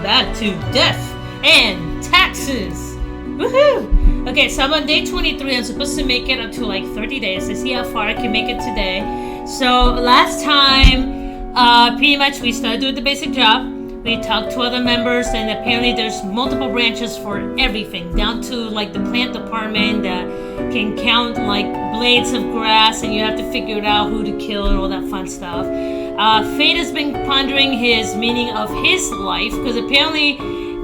back to death and taxes. Woohoo! Okay, so I'm on day 23. I'm supposed to make it up to like 30 days. Let's see how far I can make it today. So last time, pretty much we started doing the basic job. We talked to other members, and apparently there's multiple branches for everything, down to like the plant department that can count like blades of grass, and you have to figure it out who to kill and all that fun stuff. Fate has been pondering his meaning of his life, because apparently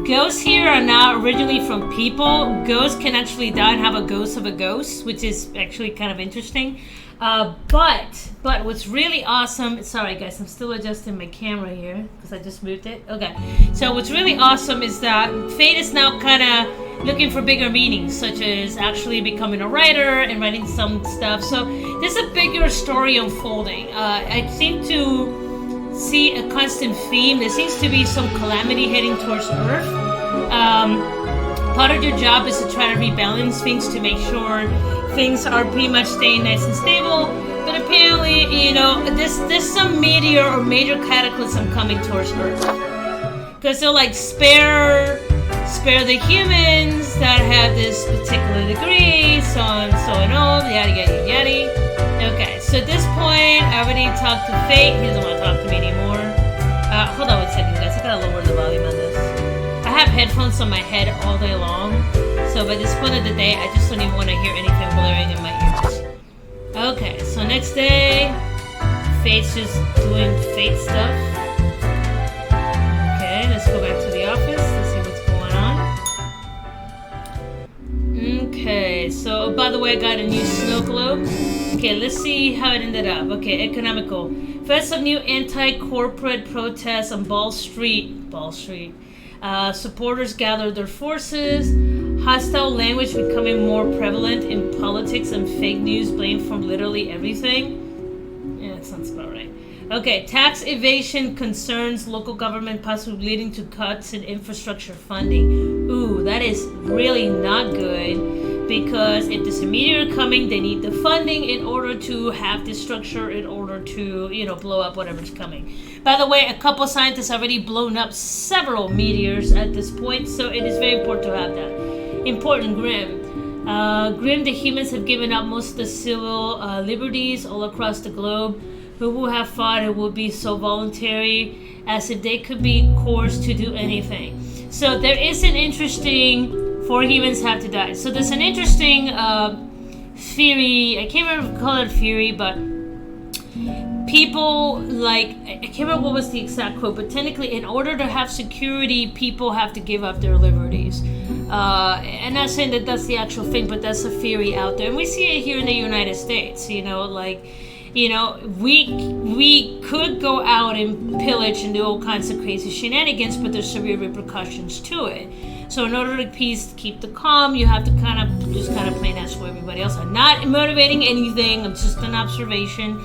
ghosts here are not originally from people. Ghosts can actually die and have a ghost of a ghost, which is actually kind of interesting. But what's really awesome, sorry guys, I'm still adjusting my camera here because I just moved it. Okay, so what's really awesome is that Fate is now kind of looking for bigger meanings, such as actually becoming a writer and writing some stuff. So there's a bigger story unfolding. I seem to see a constant theme. There seems to be some calamity heading towards Earth. Part of your job is to try to rebalance things to make sure things are pretty much staying nice and stable. But apparently, you know, there's some meteor or major cataclysm coming towards Earth. Because they'll like spare the humans that have this particular degree, so on, so and on, yada yada yada. Okay, so at this point, I already talked to Fate. He doesn't want to talk to me anymore. Hold on one second, guys. I gotta lower the volume on this. I have headphones on my head all day long, so by this point of the day, I just don't even want to hear anything blaring in my ears. Okay, so next day, Fate's just doing Fate stuff. Okay, let's go back to the office. Let's see what's going on. Okay, so by the way, I got a new snow globe. Okay, let's see how it ended up. Okay, economical. First, some new anti-corporate protests on Ball Street. Supporters gathered their forces. Hostile language becoming more prevalent in politics, and fake news blamed from literally everything. Yeah, that sounds about right. Okay, tax evasion concerns local government, possibly leading to cuts in infrastructure funding. Ooh, that is really not good, because if there's a meteor coming, they need the funding in order to have this structure, in order to, you know, blow up whatever's coming. By the way, a couple scientists have already blown up several meteors at this point, so it is very important to have that. Important, Grim. Grim, the humans have given up most of the civil liberties all across the globe. Who would have thought it would be so voluntary, as if they could be coerced to do anything. So there is an interesting, 4 humans have to die. So there's an interesting theory, I can't remember if I call it theory, but people, like, I can't remember what was the exact quote, but technically in order to have security, people have to give up their liberties. And not saying that that's the actual thing, but that's a theory out there. And we see it here in the United States, you know, like, you know, we could go out and pillage and do all kinds of crazy shenanigans, but there's severe repercussions to it. So in order to keep the calm, you have to kind of play nice for everybody else. I'm not motivating anything. I'm just an observation.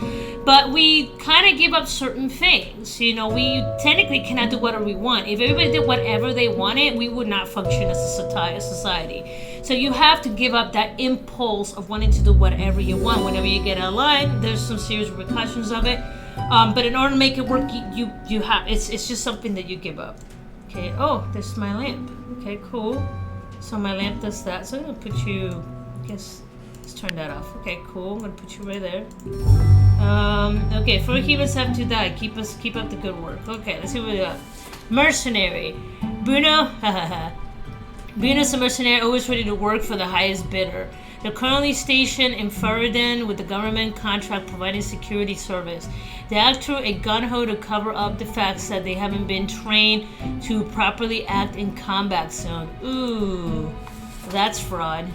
But we kind of give up certain things. You know, we technically cannot do whatever we want. If everybody did whatever they wanted, we would not function as a society. So you have to give up that impulse of wanting to do whatever you want. Whenever you get out of line, there's some serious repercussions of it. But in order to make it work, you have it's just something that you give up. Okay. Oh, there's my lamp. Okay, cool. So my lamp does that. So I'm gonna put you. I guess let's turn that off. Okay, cool. I'm gonna put you right there. Okay. 4 humans have to die. Keep up the good work. Okay. Let's see what we got. Mercenary. Bruno. Bruno's a mercenary, always ready to work for the highest bidder. They're currently stationed in Faradan with the government contract providing security service. They act through a gun-ho to cover up the facts that they haven't been trained to properly act in combat zone. Ooh, that's fraud.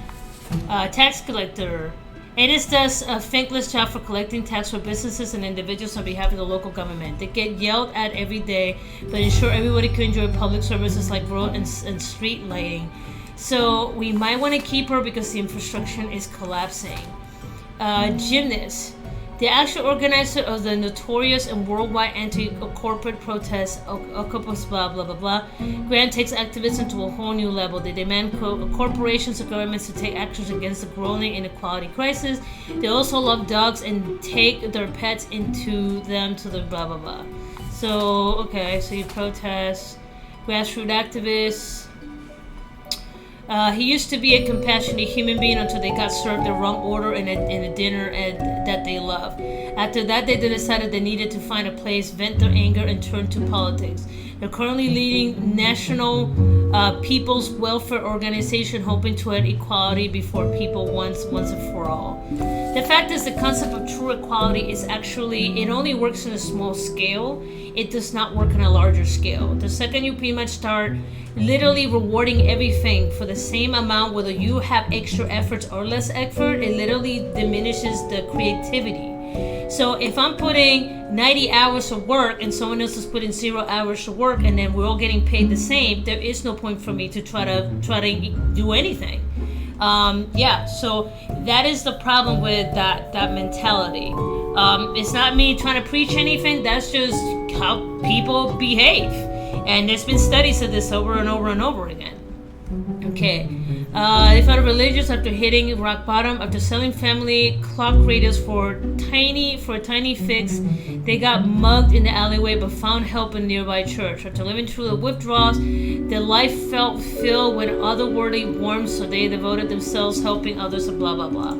Tax collector. It is thus a thankless job for collecting tax for businesses and individuals on behalf of the local government. They get yelled at every day, but ensure everybody can enjoy public services like road and street lighting. So we might want to keep her because the infrastructure is collapsing. Gymnast. The actual organizer of the notorious and worldwide anti-corporate protest, Octopus blah blah blah blah, Grant takes activism to a whole new level. They demand corporations and governments to take actions against the growing inequality crisis. They also love dogs and take their pets into them to the blah blah blah. So, okay, so you protest. grassroots activist. He used to be a compassionate human being until they got served the wrong order in a dinner that they loved. After that, they decided they needed to find a place, vent their anger, and turn to politics. They're currently leading National People's Welfare Organization, hoping to add equality before people once and for all. The fact is, the concept of true equality is actually, it only works on a small scale. It does not work on a larger scale. The second you pretty much start literally rewarding everything for the same amount, whether you have extra efforts or less effort, it literally diminishes the creativity. So if I'm putting 90 hours of work and someone else is putting 0 hours of work, and then we're all getting paid the same, there is no point for me to try to do anything. So that is the problem with that mentality. It's not me trying to preach anything. That's just how people behave. And there's been studies of this over and over and over again. Okay. They found religious after hitting rock bottom. After selling family clock radios for a tiny fix, they got mugged in the alleyway but found help in a nearby church. After living through the withdrawals, their life felt filled with otherworldly warmth, so they devoted themselves helping others and blah, blah, blah.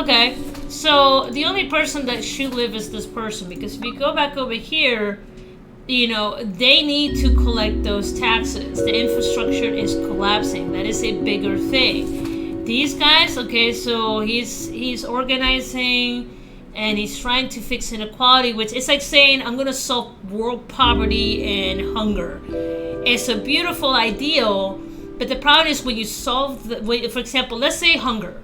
Okay, so the only person that should live is this person, because if you go back over here, they need to collect those taxes. The infrastructure is collapsing. That is a bigger thing. These guys, okay, so he's organizing and he's trying to fix inequality, which is like saying, I'm going to solve world poverty and hunger. It's a beautiful ideal, but the problem is when you solve, for example, let's say hunger.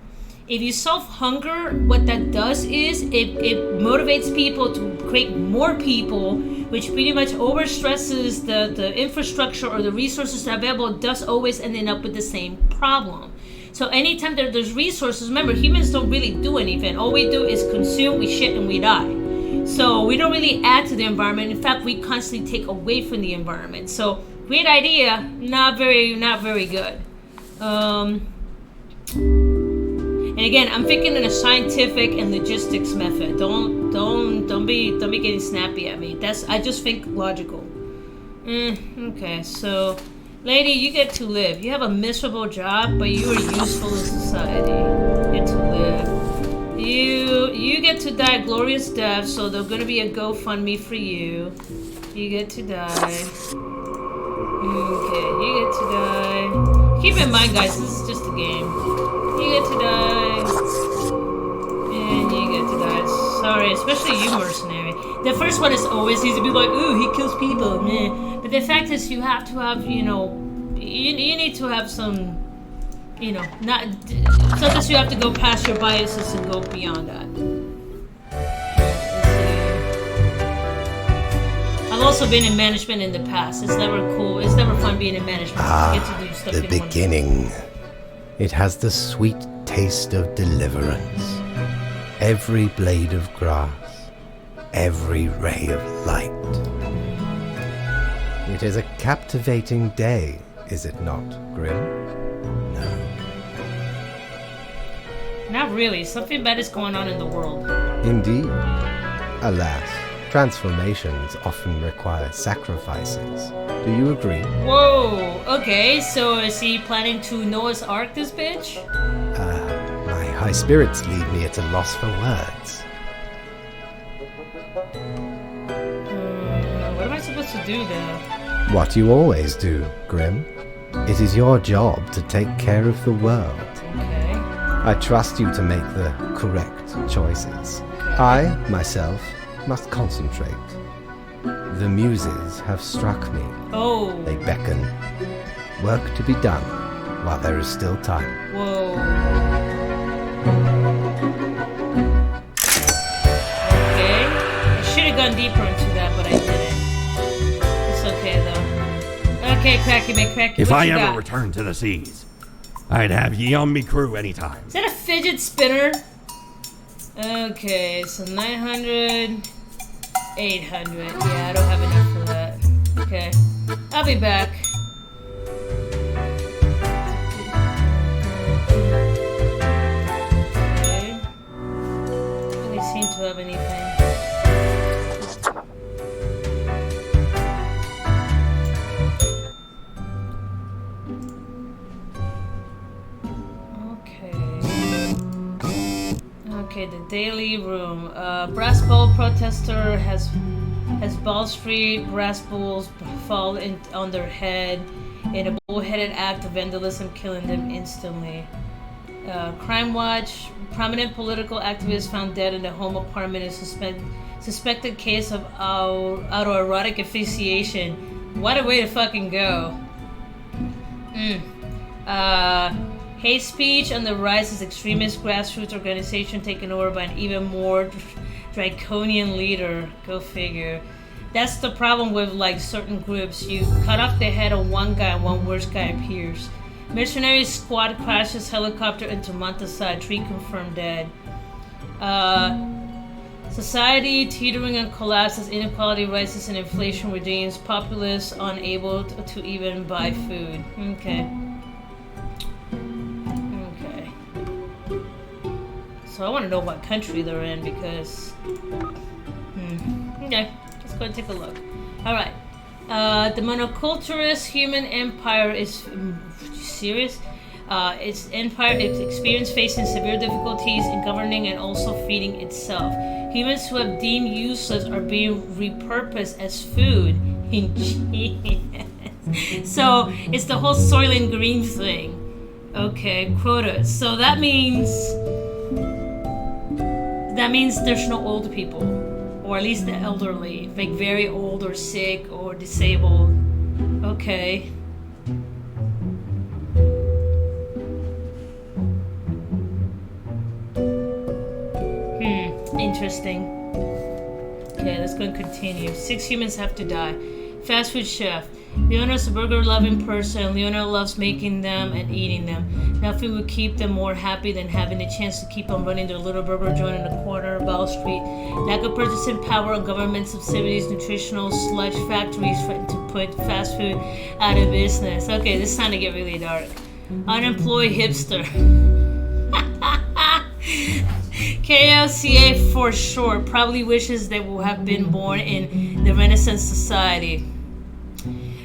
If you solve hunger, what that does is it motivates people to create more people, which pretty much overstresses the infrastructure or the resources that are available, thus always ending up with the same problem. So anytime there's resources, remember, humans don't really do anything. All we do is consume, we shit, and we die. So we don't really add to the environment. In fact, we constantly take away from the environment. So great idea, not very good. And again, I'm thinking in a scientific and logistics method. Don't be getting snappy at me. I just think logical. Okay, so lady, you get to live. You have a miserable job, but you are useful in society. You get to live. You get to die a glorious death, so there's gonna be a GoFundMe for you. You get to die. Okay, you get to die. Keep in mind, guys, this is just a game. You get to die. And you get to die. Sorry, especially you, mercenary. The first one is always easy to be like, ooh, he kills people. Meh. But the fact is, you have to have, you need to have some, sometimes you have to go past your biases and go beyond that. I've also been in management in the past. It's never cool. It's never fun being in management. You get to do stuff the beginning. It has the sweet taste of deliverance. Every blade of grass, every ray of light. It is a captivating day, is it not, Grim? No. Not really. Something bad is going on in the world. Indeed. Alas, transformations often require sacrifices. Do you agree? Whoa, okay, so is he planning to Noah's Ark this bitch? My high spirits leave me at a loss for words. What am I supposed to do then? What you always do, Grim. It is your job to take care of the world. Okay. I trust you to make the correct choices. I, myself, must concentrate. The muses have struck me. Oh. They beckon. Work to be done while there is still time. Whoa. Okay. I should have gone deeper into that, but I didn't. It's okay, though. Okay, Cracky McCracky, If what I you ever got? return to the seas, I'd have ye on me crew anytime. Is that a fidget spinner? Okay, so 900... 800. Yeah, I don't have enough for that. Okay. I'll be back. Okay. Doesn't seem to have anything. Okay, the Daily Room. Brass ball protester has Ball Street brass balls fall on their head in a bullheaded act of vandalism, killing them instantly. Crime Watch. Prominent political activist found dead in a home apartment in suspected case of autoerotic asphyxiation. What a way to fucking go. Hate speech on the rise as extremist grassroots organization taken over by an even more draconian leader. Go figure. That's the problem with like certain groups. You cut off the head of one guy and one worse guy appears. Missionary squad crashes helicopter into Monteside. 3 confirmed dead. Society teetering on collapse as inequality rises and inflation redeems populace unable to even buy food. Okay. So I want to know what country they're in because... Okay, let's go and take a look. Alright. The monoculturist human empire is... serious? Its empire is experienced facing severe difficulties in governing and also feeding itself. Humans who have deemed useless are being repurposed as food. So it's the whole Soylent Green thing. Okay, quotas. So that means there's no old people, or at least the elderly, like very old or sick or disabled. Okay. Interesting. Okay, let's go and continue. 6 humans have to die. Fast food chef. Leona's a burger-loving person. Leona loves making them and eating them. Nothing would keep them more happy than having the chance to keep on running their little burger joint in the corner of Bell Street. Lack of purchasing power on government subsidies, nutritional sludge factories threaten to put fast food out of business. Okay, this is time to get really dark. Unemployed hipster. KLCA for short probably wishes they would have been born in the Renaissance society.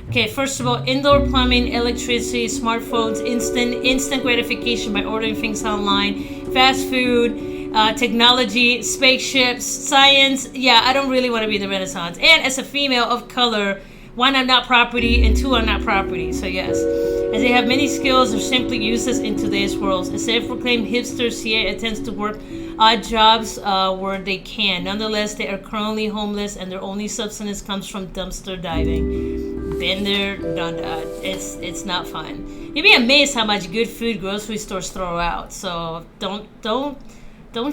Okay, first of all, indoor plumbing, electricity, smartphones, instant gratification by ordering things online, fast food, technology, spaceships, science. Yeah, I don't really want to be in the Renaissance. And as a female of color, 1, I'm not property, and 2, I'm not property. So yes, as they have many skills, they're simply useless in today's world. A self-proclaimed hipster, CA attempts to work odd jobs where they can. Nonetheless, they are currently homeless, and their only subsistence comes from dumpster diving. Been there, done that. It's not fun. You'd be amazed how much good food grocery stores throw out. So don't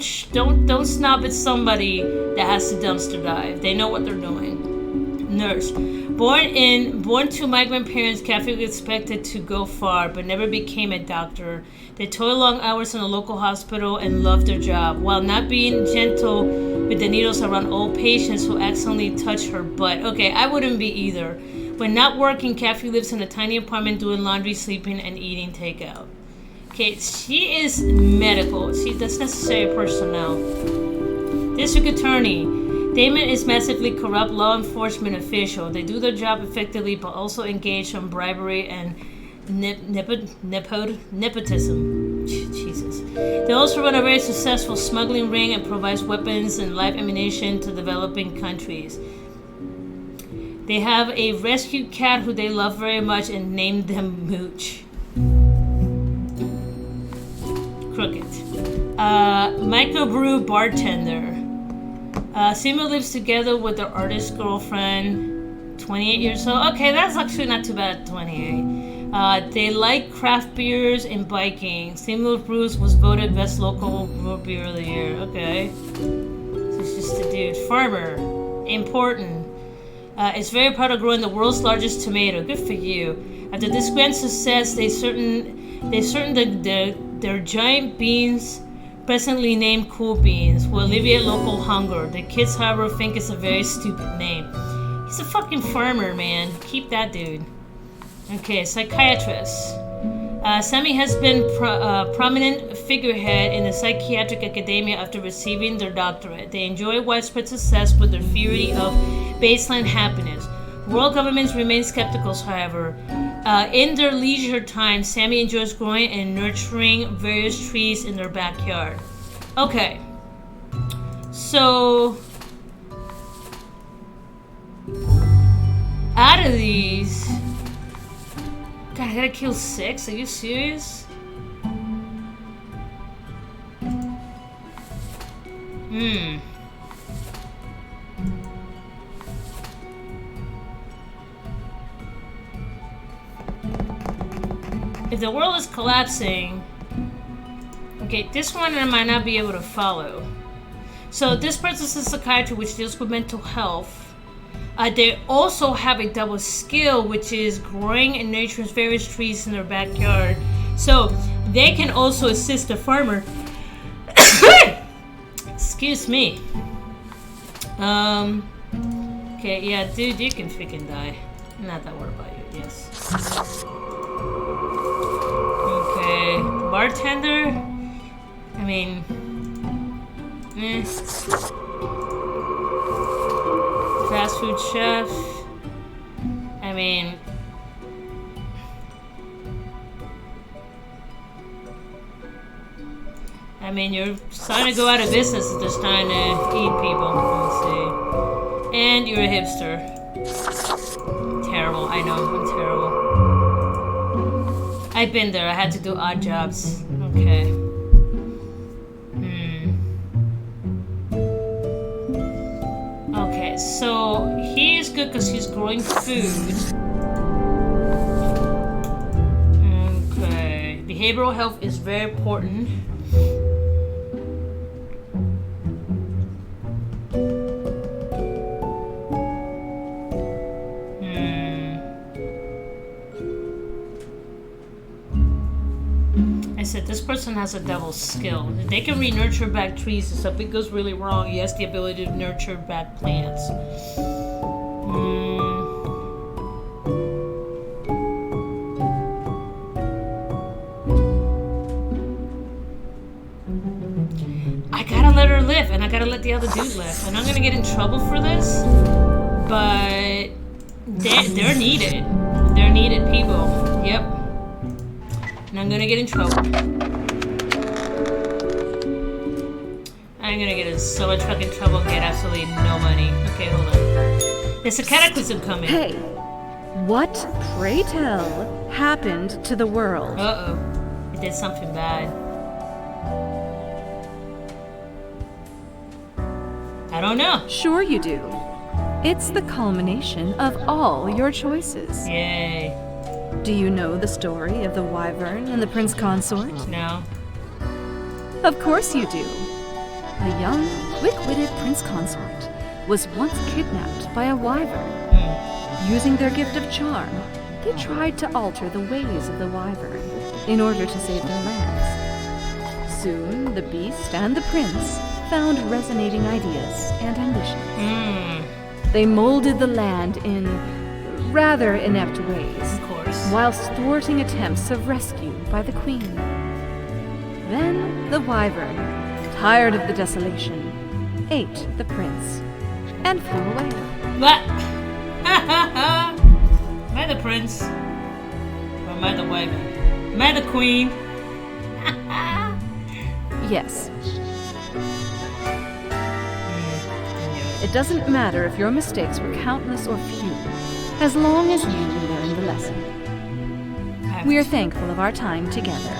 snob at somebody that has to dumpster dive. They know what they're doing. Nurse. Born to migrant parents, Catholic expected to go far, but never became a doctor. They toil long hours in a local hospital and love their job, while not being gentle with the needles around old patients who accidentally touch her butt. Okay, I wouldn't be either. When not working, Kathy lives in a tiny apartment doing laundry, sleeping, and eating takeout. Okay, she is medical. That's necessary personnel. District Attorney. Damon is massively corrupt law enforcement official. They do their job effectively, but also engage in bribery and nepotism. Jesus. They also run a very successful smuggling ring and provides weapons and live ammunition to developing countries. They have a rescued cat who they love very much and named them Mooch. Crooked. Microbrew bartender. Sima lives together with their artist girlfriend, 28 years old. Okay, that's actually not too bad at 28. They like craft beers and biking. Sima Brews was voted best local brew beer of the year. Okay. So it's just a dude. Farmer. Important. Is very proud of growing the world's largest tomato. Good for you. After this grand success, they certain their giant beans, presently named Cool Beans, will alleviate local hunger. The kids, however, think it's a very stupid name. He's a fucking farmer, man. Keep that dude. Okay, psychiatrist. Sammy has been prominent figurehead in the psychiatric academia after receiving their doctorate. They enjoy widespread success with their theory of baseline happiness. World governments remain skeptical, however. In their leisure time, Sammy enjoys growing and nurturing various trees in their backyard. Okay. So, out of these, God, I gotta kill 6. Are you serious? If the world is collapsing, okay, this one I might not be able to follow. So this person is a psychiatry which deals with mental health. They also have a double skill, which is growing and nurturing various trees in their backyard. So they can also assist the farmer. Excuse me. Okay, yeah, dude, you can freaking die. I'm not that worried about you, yes. Okay, bartender. I mean, fast food chef. I mean, you're starting to go out of business if they're starting to eat people. Let's see. And you're a hipster. Terrible. I know. I'm terrible. I've been there. I had to do odd jobs. Okay. Okay, so he's good because he's growing food. Okay. Behavioral health is very important. I said this person has a double skill. They can re-nurture back trees. If something goes really wrong, he has the ability to nurture back plants. I gotta let her live, and I gotta let the other dude live. And I'm gonna get in trouble for this, but they're needed. They're needed people. Yep. And I'm gonna get in trouble. I'm gonna get in so much fucking trouble and get absolutely no money. Okay, hold on. There's a cataclysm coming. Hey, what, pray tell, happened to the world? Uh-oh. It did something bad. I don't know. Sure you do. It's the culmination of all your choices. Yay. Do you know the story of the wyvern and the prince consort? No. Of course you do. A young, quick-witted prince consort was once kidnapped by a wyvern. Using their gift of charm, they tried to alter the ways of the wyvern in order to save their lands. Soon, the beast and the prince found resonating ideas and ambitions. They molded the land in rather inept ways, Of course. whilst thwarting attempts of rescue by the queen. Then the wyvern, tired of the desolation, ate the prince and flew away. What? Am I the prince? Or am I the wyvern? Am I the queen? Yes. It doesn't matter if your mistakes were countless or few, as long as you learn the lesson. We are thankful of our time together,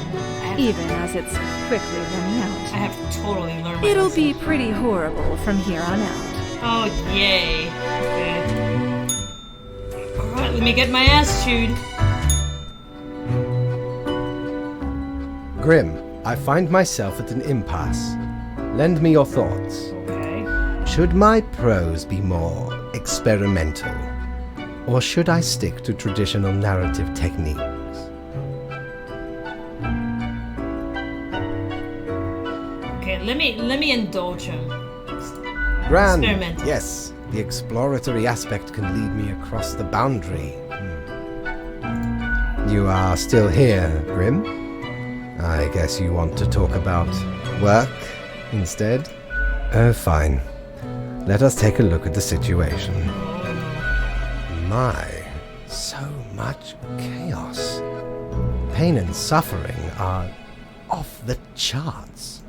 even as it's quickly running out. I have totally learned my It'll lesson. be pretty horrible from here on out. Oh, yay. Okay. Alright, let me get my ass chewed. Grim, I find myself at an impasse. Lend me your thoughts. Okay. Should my prose be more experimental? Or should I stick to traditional narrative techniques? Okay, let me indulge him. Grand. Experimental. Yes, the exploratory aspect can lead me across the boundary. You are still here, Grim? I guess you want to talk about work instead? Oh, fine. Let us take a look at the situation. My, so much chaos. Pain and suffering are off the charts.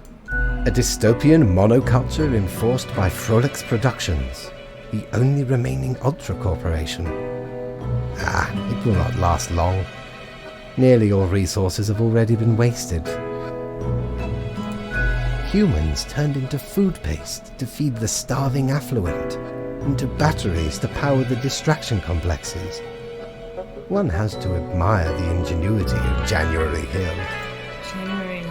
A dystopian monoculture enforced by Frolix Productions, the only remaining Ultra Corporation. It will not last long. Nearly all resources have already been wasted. Humans turned into food paste to feed the starving affluent, into batteries to power the distraction complexes. One has to admire the ingenuity of January Hill. January Hill.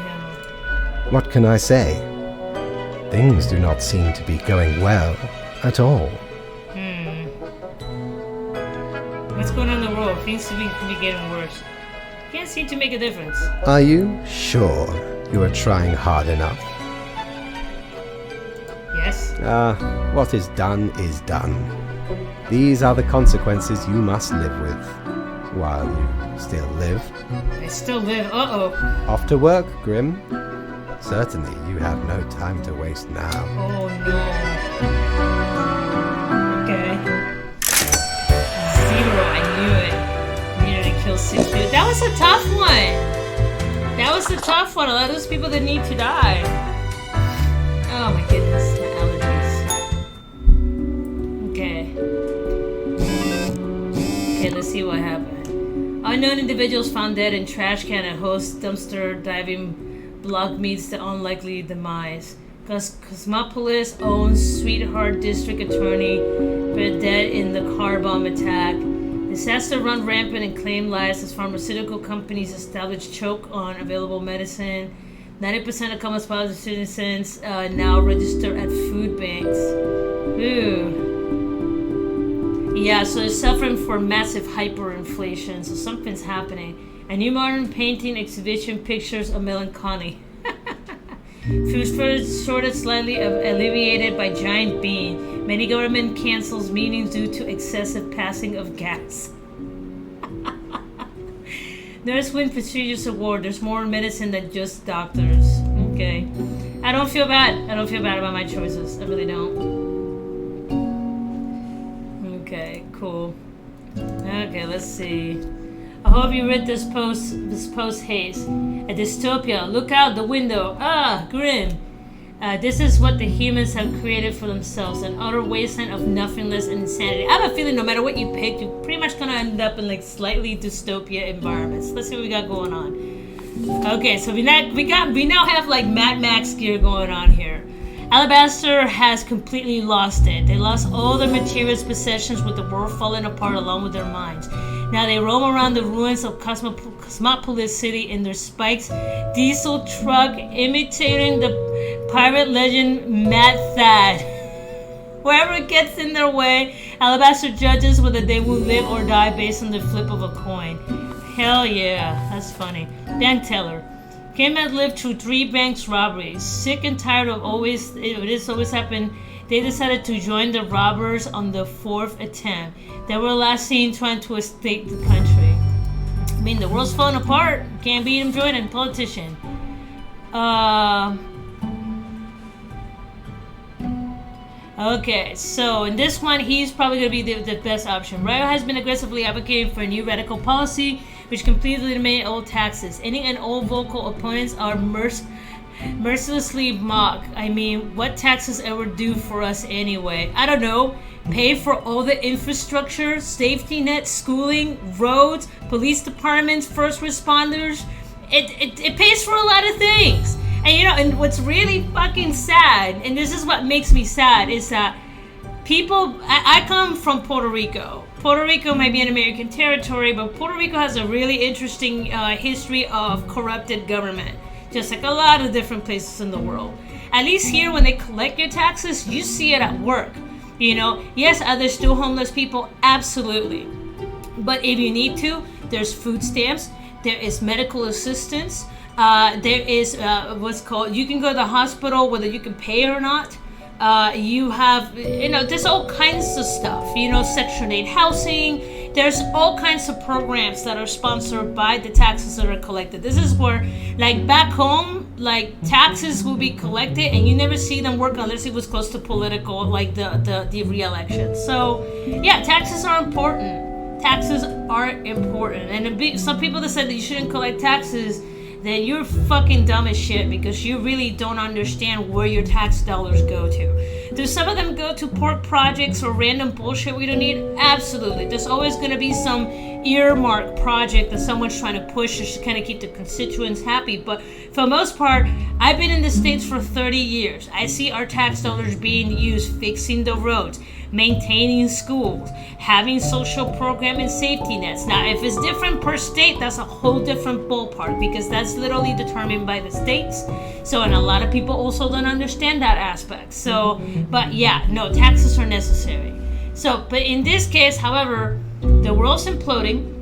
What can I say? Things do not seem to be going well at all. What's going on in the world? Things seem to be getting worse. Can't seem to make a difference. Are you sure you are trying hard enough? Yes? What is done is done. These are the consequences you must live with, while you still live. I still live. Uh-oh. Off to work, Grim. Certainly you have no time to waste now. Oh, no. Okay. 0, I knew it. Needed to kill 6 people. That was a tough one. That was a tough one. A lot of those people that need to die. Oh my goodness, my allergies. Okay. Okay, let's see what happened. Unknown individuals found dead in trash can at host dumpster diving block meets the unlikely demise. Cosmopolis owns Sweetheart District Attorney were dead in the car bomb attack. Disaster run rampant and claim lives as pharmaceutical companies establish choke on available medicine. 90% of Cosmopolis citizens now register at food banks. Ooh. Yeah, so they're suffering for massive hyperinflation, so something's happening. A new modern painting exhibition pictures of melancholy. Food shortage slightly alleviated by giant bean. Many government cancels meetings due to excessive passing of gas. Nurse win prestigious award. There's more medicine than just doctors. Okay. I don't feel bad. I don't feel bad about my choices. I really don't. Okay, cool. Okay, let's see. I hope you read this post, Hayes. A dystopia. Look out the window. Grim. This is what the humans have created for themselves. An utter wasteland of nothingness and insanity. I have a feeling no matter what you pick, you're pretty much going to end up in like slightly dystopia environments. Let's see what we got going on. Okay, so we now have like Mad Max gear going on here. Alabaster has completely lost it. They lost all their materials possessions with the world falling apart along with their minds. Now they roam around the ruins of Cosmopolis City in their spikes diesel truck imitating the pirate legend Mad Thad. Whoever gets in their way, Alabaster judges whether they will live or die based on the flip of a coin. Hell yeah, that's funny. Bank teller. Kim had lived through 3 banks robberies. Sick and tired of this always happened, they decided to join the robbers on the 4th attempt. They were last seen trying to escape the country. I mean, the world's falling apart. Can't beat him joining politician. Okay, so in this one, he's probably going to be the best option. Rayo has been aggressively advocating for a new radical policy which completely eliminated all taxes. Any and all vocal opponents are mercilessly mocked. I mean, what taxes ever do for us anyway? I don't know. Pay for all the infrastructure, safety net, schooling, roads, police departments, first responders. It pays for a lot of things. And you know, and what's really fucking sad, and this is what makes me sad, is that people, I come from Puerto Rico. Puerto Rico might be an American territory, but Puerto Rico has a really interesting history of corrupted government, just like a lot of different places in the world. At least here, when they collect your taxes, you see it at work. You know, yes, are there still homeless people? Absolutely. But if you need to, there's food stamps, there is medical assistance, there is what's called, you can go to the hospital whether you can pay or not. You have, you know, there's all kinds of stuff, you know, Section 8 housing. There's all kinds of programs that are sponsored by the taxes that are collected. This is where, like back home, like taxes will be collected and you never see them work unless it was close to political, like the re-election. So yeah, taxes are important. Taxes are important. And some people that said that you shouldn't collect taxes, then you're fucking dumb as shit because you really don't understand where your tax dollars go to. Do some of them go to pork projects or random bullshit we don't need? Absolutely. There's always going to be some earmark project that someone's trying to push just to kind of keep the constituents happy. But for the most part, I've been in the States for 30 years. I see our tax dollars being used fixing the roads, maintaining schools, having social program and safety nets. Now, if it's different per state, that's a whole different ballpark because that's literally determined by the states. So, and a lot of people also don't understand that aspect. So, but yeah, no, taxes are necessary. So, but in this case, however, the world's imploding.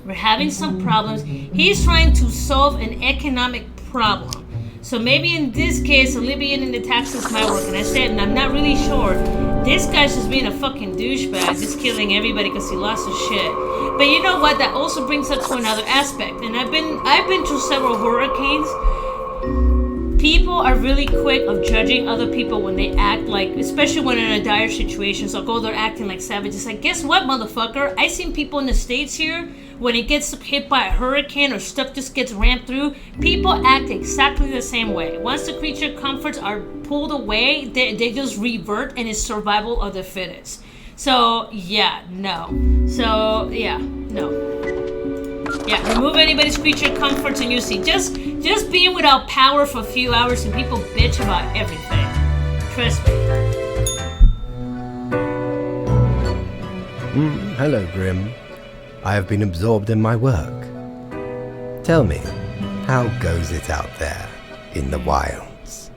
We're having some problems. He's trying to solve an economic problem. So maybe in this case, alleviating the taxes might work. And I said, and I'm not really sure. This guy's just being a fucking douchebag, just killing everybody because he lost his shit. But you know what? That also brings us to another aspect. And I've been through several hurricanes. People are really quick of judging other people when they act like, especially when in a dire situation. So they're acting like savages. Like, guess what, motherfucker? I seen people in the States here. When it gets hit by a hurricane or stuff just gets rammed through, people act exactly the same way. Once the creature comforts are pulled away, they just revert and it's survival of the fittest. So, yeah, no. So, yeah, no. Yeah, remove anybody's creature comforts and you see. Just being without power for a few hours and people bitch about everything. Trust me. Hello, Grim. I have been absorbed in my work. Tell me, how goes it out there in the wilds?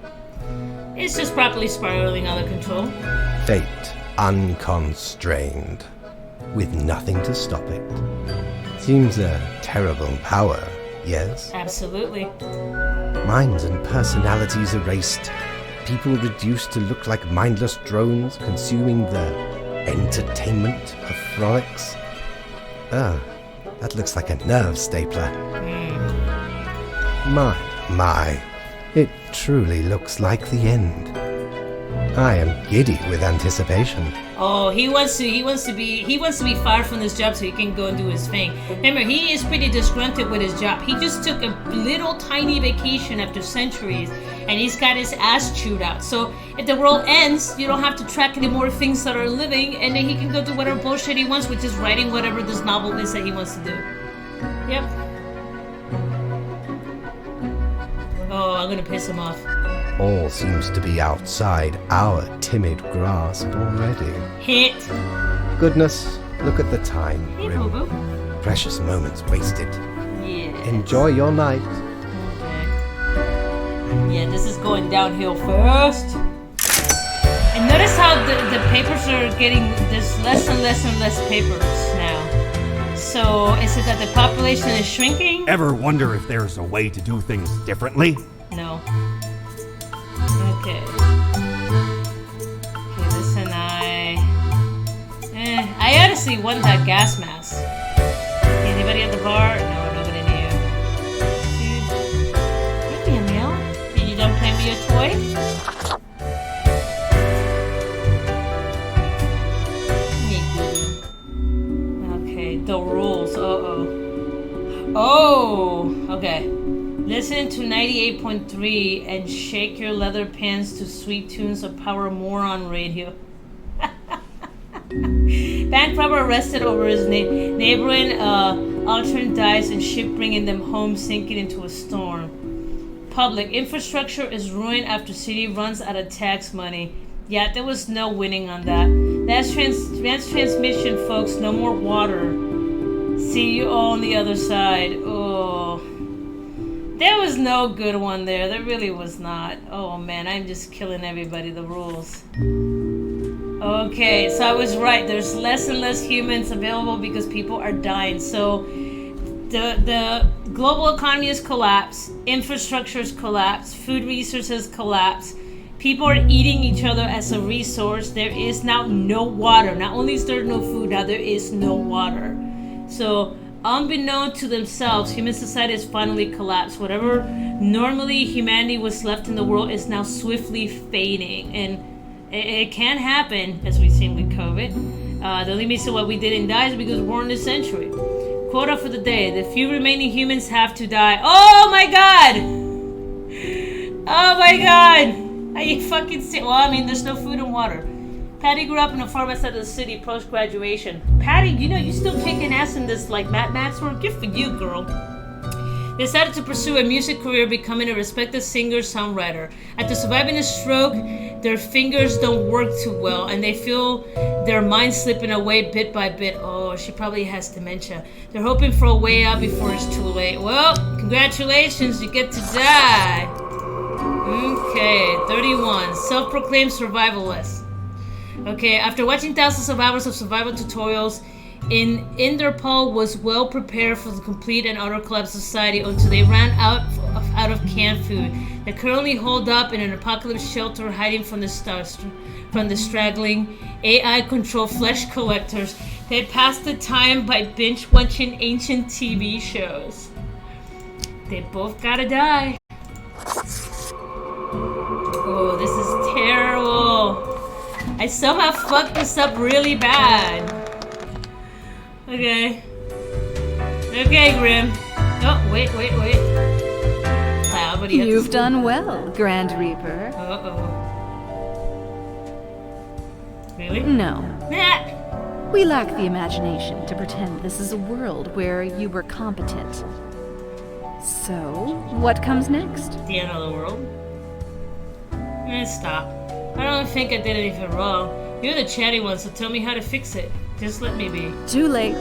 It's just properly spiraling out of control. Fate unconstrained, with nothing to stop it. Seems a terrible power, yes? Absolutely. Minds and personalities erased. People reduced to look like mindless drones consuming the entertainment of frolics. That looks like a nerve stapler. My, it truly looks like the end. I am giddy with anticipation. Oh, he wants to be fired from this job so he can go and do his thing. Remember, he is pretty disgruntled with his job. He just took a little tiny vacation after centuries, and he's got his ass chewed out. So if the world ends, you don't have to track any more things that are living, and then he can go do whatever bullshit he wants, which is writing whatever this novel is that he wants to do. Yep. Oh, I'm gonna piss him off. All seems to be outside our timid grasp already. Hit. Goodness, look at the time, Hey, Grim. boo-boo. Precious moments wasted. Yeah. Enjoy your night. Okay. Yeah, this is going downhill first. And notice how the papers are getting, there's less and less and less papers now. So is it that the population is shrinking? Ever wonder if there's a way to do things differently? No. Okay. Okay, this and I honestly want that gas mask. Anybody at the bar? No, nobody near. Dude. Hey, Emil. Did you done play me a toy? Okay, the rules. Oh, okay. Listen to 98.3 and shake your leather pants to sweet tunes of Power Moron Radio. Bank robber arrested over his neighboring alternate dice and ship bringing them home sinking into a storm. Public infrastructure is ruined after city runs out of tax money. Yeah, there was no winning on that. That's transmission, folks. No more water. See you all on the other side. Oh. There was no good one there. There really was not. Oh man, I'm just killing everybody. The rules. Okay, so I was right. There's less and less humans available because people are dying. So the global economy has collapsed. Infrastructure has collapsed. Food resources collapsed. People are eating each other as a resource. There is now no water. Not only is there no food, now there is no water. So unbeknown to themselves, human society has finally collapsed. Whatever normally humanity was left in the world is now swiftly fading. And it can happen, as we've seen with COVID. The only reason why we didn't die is because we're in this century. quota for the day. The few remaining humans have to die. Oh my god! Oh my god! Are you fucking sick? Well, I mean, there's no food and water. Patty grew up in a farm outside of the city post-graduation. Patty, you know, you still kicking ass in this, like, Mad Max work? Good for you, girl. They decided to pursue a music career, becoming a respected singer-songwriter. After surviving a stroke, their fingers don't work too well, and they feel their minds slipping away bit by bit. Oh, she probably has dementia. They're hoping for a way out before it's too late. Well, congratulations, you get to die. Okay, 31. Self-proclaimed survivalist. Okay, after watching thousands of hours of survival tutorials, Interpol was well prepared for the complete and utter collapse of society until they ran out of canned food. They currently holed up in an apocalypse shelter, hiding from the straggling AI-controlled flesh collectors. They passed the time by binge-watching ancient TV shows. They both gotta die. Oh, this is terrible. I somehow fucked this up really bad. Okay. Okay, Grim. Oh, wait. Wow, You've done well, Grand Reaper. Uh-oh. Really? No. Ah! We lack the imagination to pretend this is a world where you were competent. So, what comes next? The end of the world? Stop. I don't think I did anything wrong. You're the chatty one, so tell me how to fix it. Just let me be. Too late.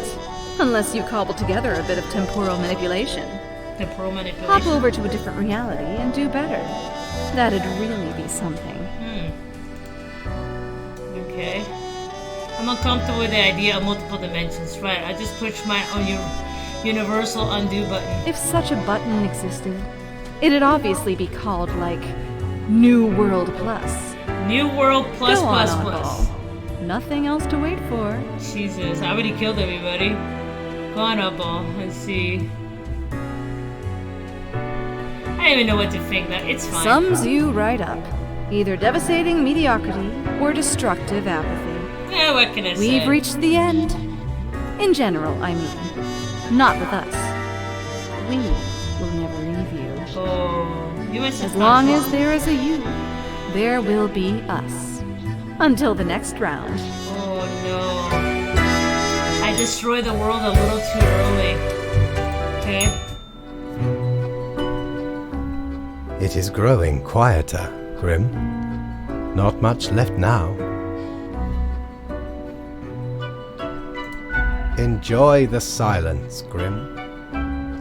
Unless you cobble together a bit of temporal manipulation. Temporal manipulation? Hop over to a different reality and do better. That'd really be something. Okay. I'm uncomfortable with the idea of multiple dimensions. Right, I just pushed my own universal undo button. If such a button existed, it'd obviously be called, like, New World Plus. New World Plus Go Plus on, Plus. Oddball. Nothing else to wait for. Jesus, I already killed everybody. Go on, Oddball. Let's see. I don't even know what to think. That it's fine. Sums you right up. Either devastating mediocrity or destructive apathy. Yeah, what can I say? We've reached the end. In general, I mean. Not with us. We will never leave you. Oh, you went to As long as there is a you, there will be us. Until the next round. Oh no. I destroyed the world a little too early. Okay. It is growing quieter, Grim. Not much left now. Enjoy the silence, Grim.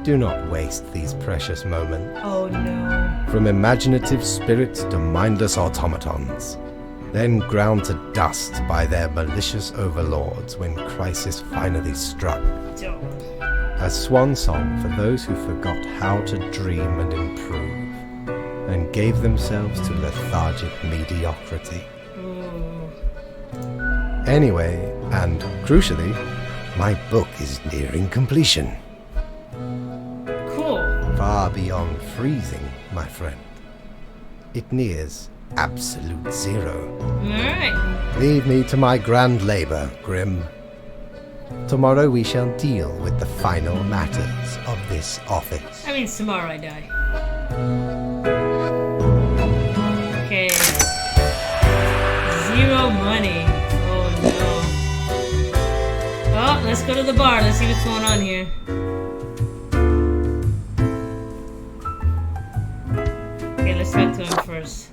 Do not waste these precious moments. Oh no. From imaginative spirits to mindless automatons, then ground to dust by their malicious overlords when crisis finally struck. Don't. A swan song for those who forgot how to dream and improve, and gave themselves to lethargic mediocrity. Ooh. Anyway, and crucially, my book is nearing completion. Cool. Far beyond freezing, my friend. It nears absolute zero. Alright. Leave me to my grand labor, Grim. Tomorrow we shall deal with the final matters of this office. I mean, tomorrow I die. Okay. 0 money. Oh no. Oh, let's go to the bar. Let's see what's going on here. Okay, let's talk to him first.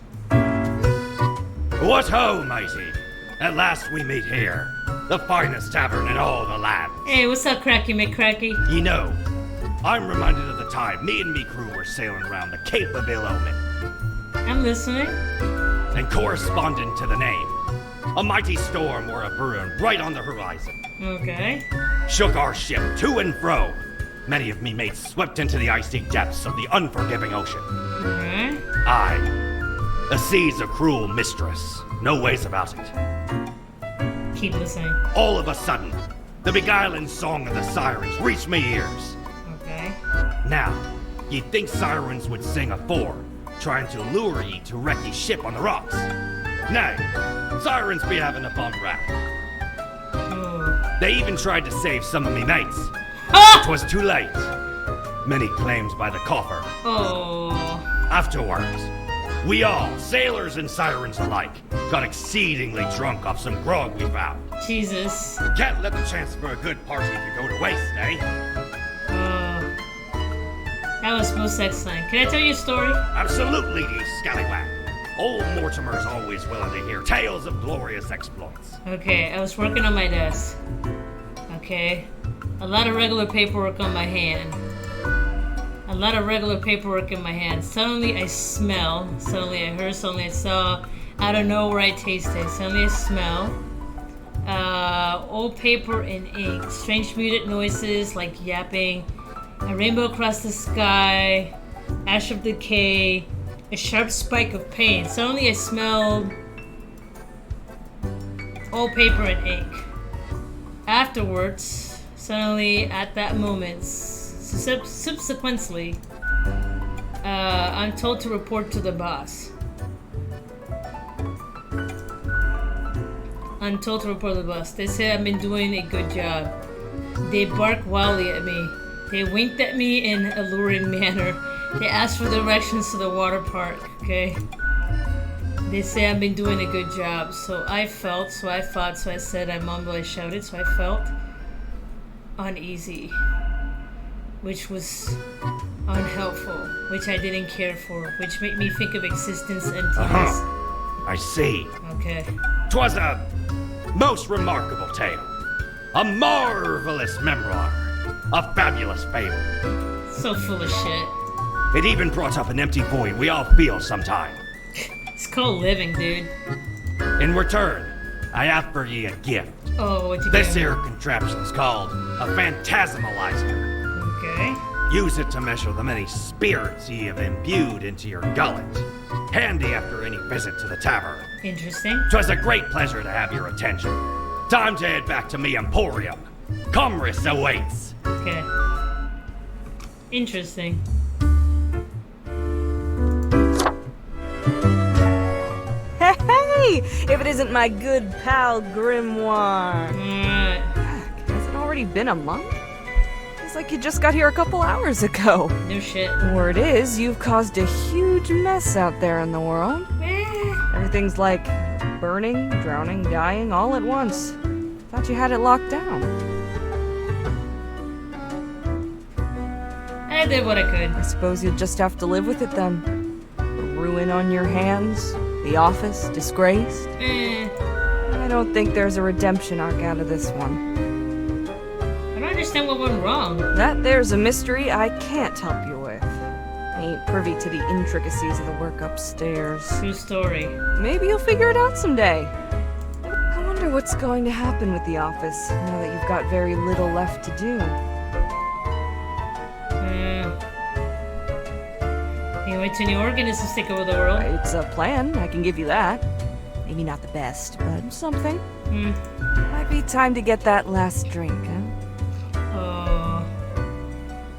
What ho, matey! At last we meet here, the finest tavern in all the land. Hey, what's up, Cracky McCracky? You know, I'm reminded of the time me and me crew were sailing around the Cape of Ill Omen, I'm listening. and corresponding to the name, a mighty storm were a brewing right on the horizon. Okay. Shook our ship to and fro. Many of me mates swept into the icy depths of the unforgiving ocean. Alright. Aye, the sea's a cruel mistress, no ways about it. Keep listening. All of a sudden, the beguiling song of the sirens reached me ears. Okay. Now, you'd think sirens would sing afore, trying to lure ye to wreck ye ship on the rocks. Nay, sirens be having a fun rap. Oh. They even tried to save some of me mates. 'Twas too late. Many claims by the coffer. Oh. Afterwards, we all, sailors and sirens alike, got exceedingly drunk off some grog we found. Jesus. Can't let the chance for a good party to go to waste, eh? That was most excellent. Can I tell you a story? Absolutely, you scallywag. Old Mortimer's always willing to hear tales of glorious exploits. Okay, I was working on my desk. Okay. A lot of regular paperwork on my hand. Suddenly I smell. Suddenly I heard. Suddenly I saw. Out of nowhere I tasted. Suddenly I smell. Old paper and ink. Strange muted noises like yapping. A rainbow across the sky. Ash of decay. A sharp spike of pain. Suddenly I smelled old paper and ink. Afterwards, suddenly at that moment, subsequently, I'm told to report to the boss. They say I've been doing a good job. They bark wildly at me. They winked at me in an alluring manner. They asked for directions to the water park, okay? They say I've been doing a good job. So I felt, so I thought, so I said, I mumbled, I shouted, so I felt uneasy. Which was unhelpful, which I didn't care for, which made me think of existence emptiness. I see. Okay. 'Twas a most remarkable tale. A marvelous memoir. A fabulous fable. So full of shit. It even brought up an empty void we all feel sometime. It's called living, dude. In return, I have for ye a gift. Oh, what'd you This get? here contraption's called a phantasmalizer. Okay. Use it to measure the many spirits ye have imbued into your gullet. Handy after any visit to the tavern. Interesting. 'Twas a great pleasure to have your attention. Time to head back to me emporium. Commerce awaits. Okay. Interesting. Hey! If it isn't my good pal Grimoire. Alright. Has it already been a month? It's like you just got here a couple hours ago. No shit. Word is, you've caused a huge mess out there in the world. Everything's like burning, drowning, dying all at once. Thought you had it locked down. I did what I could. I suppose you'll just have to live with it then. A ruin on your hands, the office disgraced. I don't think there's a redemption arc out of this one. I don't understand what went wrong. That there's a mystery I can't help you with. I ain't privy to the intricacies of the work upstairs. True story. Maybe you'll figure it out someday. I wonder what's going to happen with the office now that you've got very little left to do. You went to New Organisms take over the world. It's a plan, I can give you that. Maybe not the best, but something. Might be time to get that last drink, huh? Oh.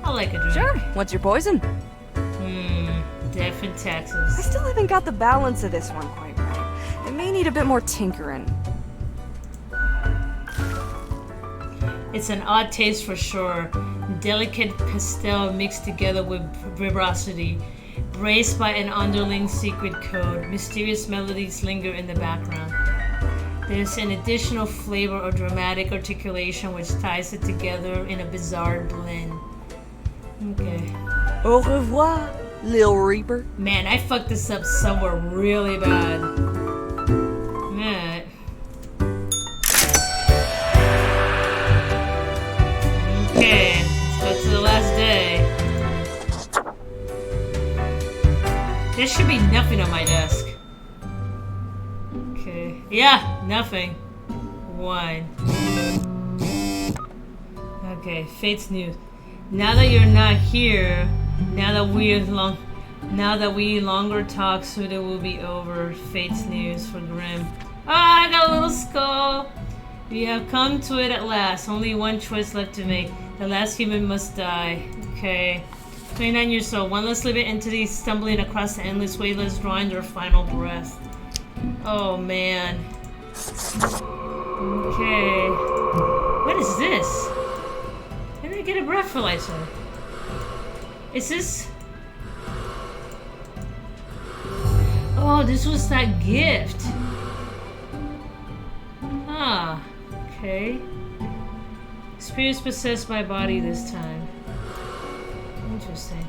I like a drink. Sure. What's your poison? Death and I taxes. still haven't got the balance of this one quite right. It may need a bit more tinkering. It's an odd taste for sure. Delicate pastel mixed together with veracity. Braced by an underlying secret code. Mysterious melodies linger in the background. There's an additional flavor or dramatic articulation which ties it together in a bizarre blend. Okay. Au revoir, Lil Reaper. Man, I fucked this up somewhere really bad. Alright. Okay, let's go to the last day. There should be nothing on my desk. Okay. Yeah, nothing. 1. Okay, Fate's news. Now that you're not here, now that we longer talk, so it will be over. Fate's news for Grim. Ah, I got a little skull. We have come to it at last. Only one choice left to make. The last human must die. Okay. 29 years old. One less living entity stumbling across the endless wastelands, drawing their final breath. Oh man. Okay. What is this? I didn't I get a breathalyzer? Is this... Oh, this was that gift. Ah, okay. Spirits possessed my body this time. Interesting.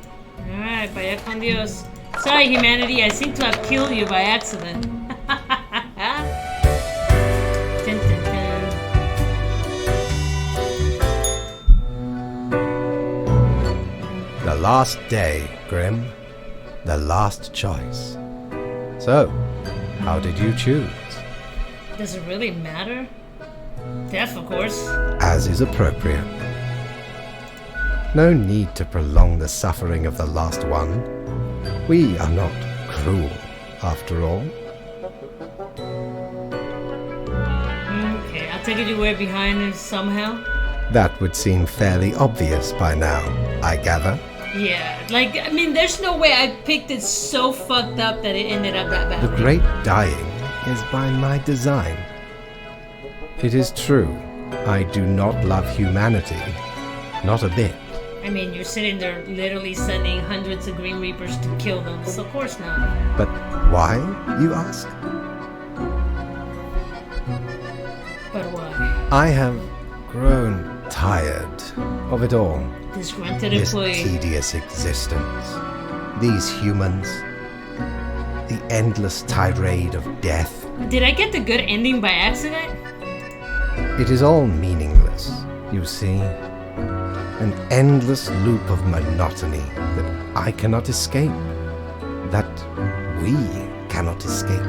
Alright, vaya con Dios. Sorry, humanity, I seem to have killed you by accident. Dun, dun, dun. The last day, Grim. The last choice. So, how did you choose? Does it really matter? Death, of course. As is appropriate. No need to prolong the suffering of the last one. We are not cruel, after all. Okay, I'll take it you were behind it somehow. That would seem fairly obvious by now, I gather. Yeah, like, I mean, there's no way I picked it so fucked up that it ended up that The badly. great dying is by my design. It is true, I do not love humanity. Not a bit. I mean, you're sitting there literally sending hundreds of Green Reapers to kill them, so of course not. But why, you ask? But why? I have grown tired of it all. Disgruntled This employee. tedious existence. These humans. The endless tirade of death. Did I get the good ending by accident? It is all meaningless, you see. An endless loop of monotony that I cannot escape. That we cannot escape.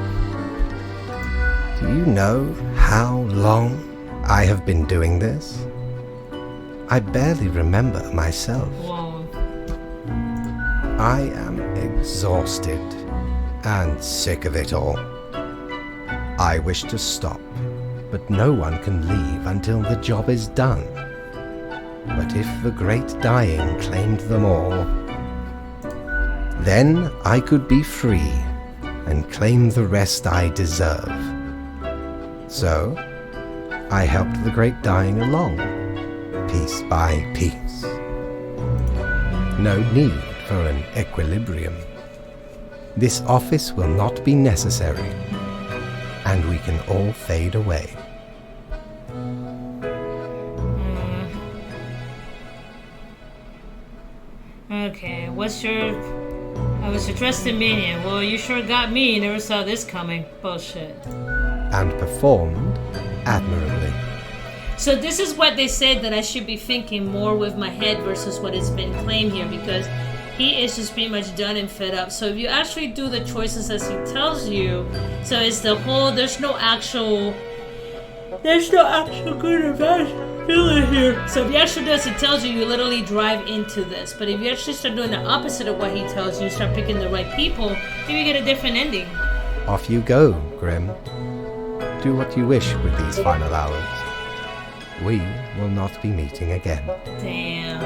Do you know how long I have been doing this? I barely remember myself. Whoa. I am exhausted and sick of it all. I wish to stop, but no one can leave until the job is done. But if the great dying claimed them all, then I could be free and claim the rest I deserve. So, I helped the great dying along, piece by piece. No need for an equilibrium. This office will not be necessary, and we can all fade away. Okay, what's your... I was a trusted minion. Well, you sure got me. Never saw this coming. Bullshit. And performed admirably. So this is what they said that I should be thinking more with my head versus what has been claimed here, because he is just pretty much done and fed up. So if you actually do the choices as he tells you, so it's the whole, there's no actual good or bad feeling here. So if you actually do as he tells you, you literally drive into this. But if you actually start doing the opposite of what he tells you, start picking the right people, maybe you get a different ending. Off you go, Grim. Do what you wish with these final hours. We will not be meeting again. Damn.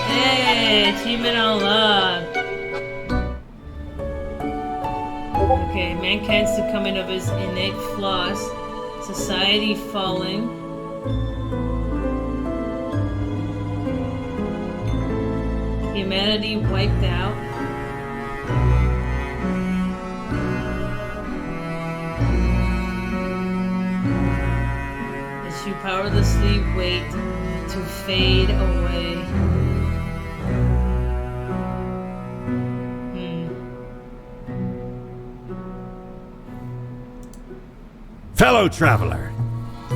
Hey, achievement unlocked. Okay, mankind's succumbing of his innate flaws. Society falling. Humanity wiped out. As you powerlessly wait to fade away. Fellow traveler,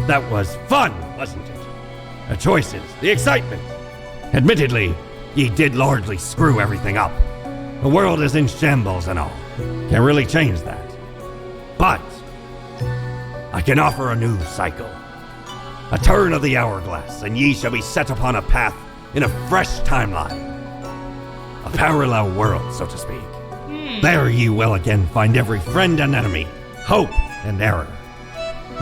that was fun, wasn't it? The choices, the excitement. Admittedly, ye did largely screw everything up. The world is in shambles and all. Can't really change that. But I can offer a new cycle. A turn of the hourglass, and ye shall be set upon a path in a fresh timeline. A parallel world, so to speak. There ye will again find every friend and enemy, hope and error.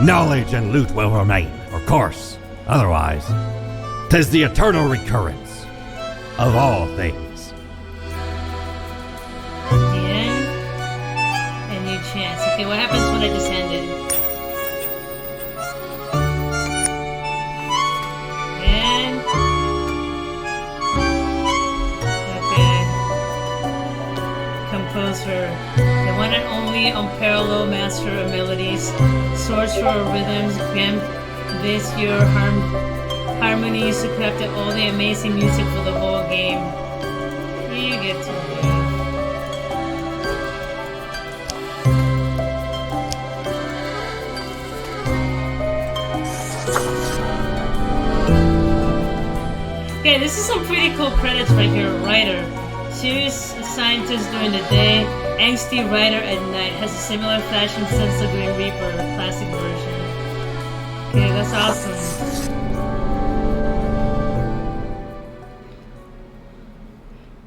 Knowledge and loot will remain, of course. Otherwise, 'tis the eternal recurrence of all things. The end. A new chance. Okay, what happens when I just ended? Monster, the one and only unparalleled master of melodies, source for rhythms, grand bass, your harmonies, who crafted all the amazing music for the whole game. You get to live. Okay, this is some pretty cool credits right here. Writer. Serious scientist during the day, angsty writer at night. Has a similar fashion sense of Grim Reaper, classic version. Okay, that's awesome.